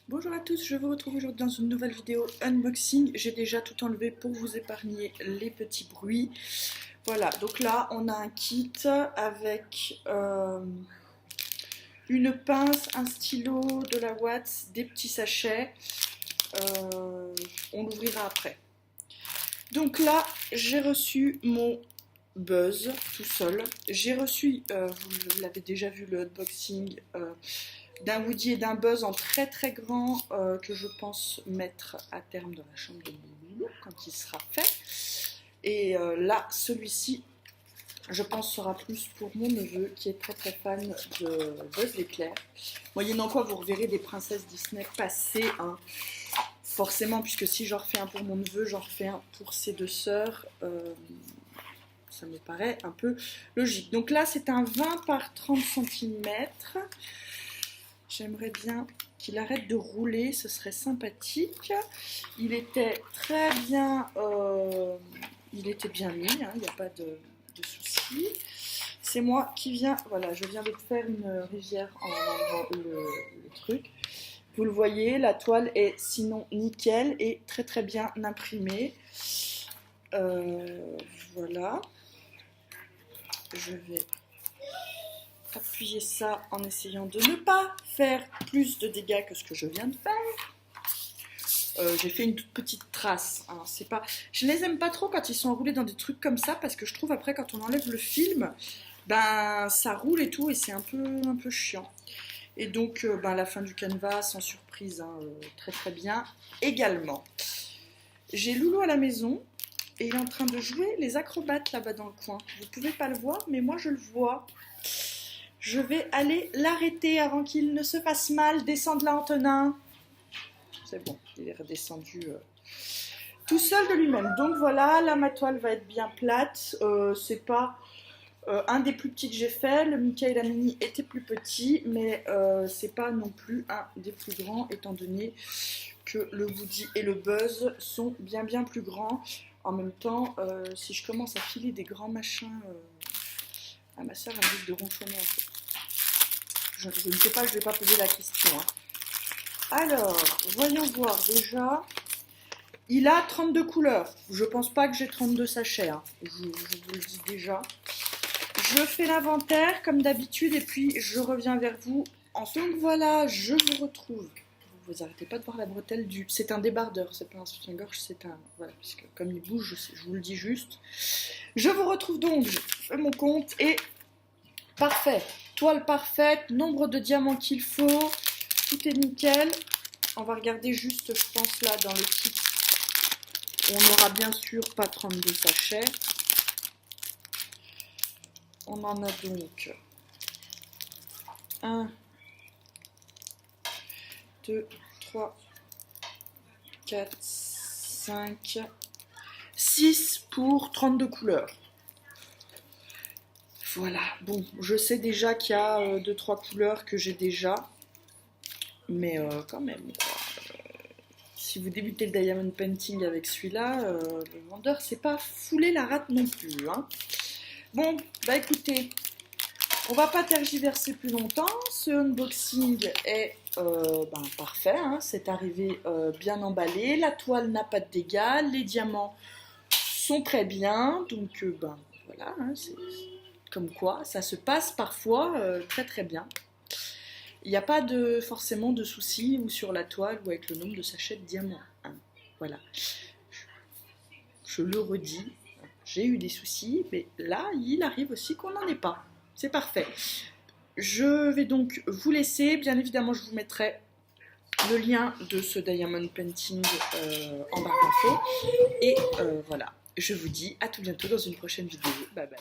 Bonjour à tous, je vous retrouve aujourd'hui dans une nouvelle vidéo unboxing. J'ai déjà tout enlevé pour vous épargner les petits bruits. Voilà, donc là on a un kit avec une pince, un stylo, de la Watts, des petits sachets. On l'ouvrira après. Donc là j'ai reçu mon buzz tout seul. J'ai reçu, vous l'avez déjà vu le unboxing, d'un Woody et d'un Buzz en très très grand que je pense mettre à terme dans la chambre de mon loulou quand il sera fait. Et là, celui-ci, je pense sera plus pour mon neveu qui est très très fan de Buzz l'éclair. Moyennant quoi, vous reverrez des princesses Disney passer, hein, forcément, puisque si j'en refais un pour mon neveu, j'en refais un pour ses deux sœurs. Ça me paraît un peu logique. Donc là, c'est un 20 par 30 cm. J'aimerais bien qu'il arrête de rouler, ce serait sympathique. Il était très bien, il était bien mis, hein, il n'y a pas de souci. C'est moi qui viens, voilà, je viens de faire une rivière en enlevant le truc. Vous le voyez, la toile est sinon nickel et très très bien imprimée. Voilà. Je vais appuyer ça en essayant de ne pas faire plus de dégâts que ce que je viens de faire. J'ai fait une toute petite trace. Hein, c'est pas... Je les aime pas trop quand ils sont enroulés dans des trucs comme ça parce que je trouve après quand on enlève le film, ben ça roule et tout et c'est un peu chiant. Et donc ben, la fin du canevas sans surprise, hein, très très bien également. J'ai Loulou à la maison. Et il est en train de jouer les acrobates là-bas dans le coin. Vous ne pouvez pas le voir, mais moi je le vois. Je vais aller l'arrêter avant qu'il ne se fasse mal. Descendre là, Antonin. C'est bon, il est redescendu tout seul de lui-même. Donc voilà, là ma toile va être bien plate. C'est pas un des plus petits que j'ai fait. Le Mickey et la Minnie étaient plus petits, mais c'est pas non plus un des plus grands, étant donné que le Woody et le Buzz sont bien plus grands. En même temps, si je commence à filer des grands machins à ma soeur, elle risque de ronchonner un peu. Je ne sais pas, je ne vais pas poser la question. Hein. Alors, voyons voir déjà. Il a 32 couleurs. Je ne pense pas que j'ai 32 sachets. Hein. Je vous le dis déjà. Je fais l'inventaire comme d'habitude et puis je reviens vers vous. Donc voilà, je vous retrouve. Vous arrêtez pas de voir la bretelle du... C'est un débardeur, c'est pas un soutien-gorge, c'est un... Voilà, puisque comme il bouge, je vous le dis juste. Je vous retrouve donc, je fais mon compte et... Parfait, toile parfaite, nombre de diamants qu'il faut, tout est nickel. On va regarder juste, je pense là, dans le kit. On n'aura bien sûr pas 32 sachets. On en a donc... 1... 2, 3, 4, 5, 6 pour 32 couleurs. Voilà, bon, je sais déjà qu'il y a 2-3 couleurs que j'ai déjà, mais quand même, si vous débutez le diamond painting avec celui-là, le vendeur c'est pas fouler la rate non plus. Hein. Bon, bah écoutez, on va pas tergiverser plus longtemps, ce unboxing est parfait, hein. C'est arrivé bien emballé, la toile n'a pas de dégâts, les diamants sont très bien, donc voilà, hein, c'est comme quoi ça se passe parfois très très bien. Il n'y a pas forcément de soucis ou sur la toile ou avec le nombre de sachets de diamants. Hein. Voilà, je le redis, j'ai eu des soucis, mais là il arrive aussi qu'on n'en ait pas. C'est parfait. Je vais donc vous laisser. Bien évidemment, je vous mettrai le lien de ce diamond painting en barre d'infos. Et voilà, je vous dis à tout bientôt dans une prochaine vidéo. Bye bye.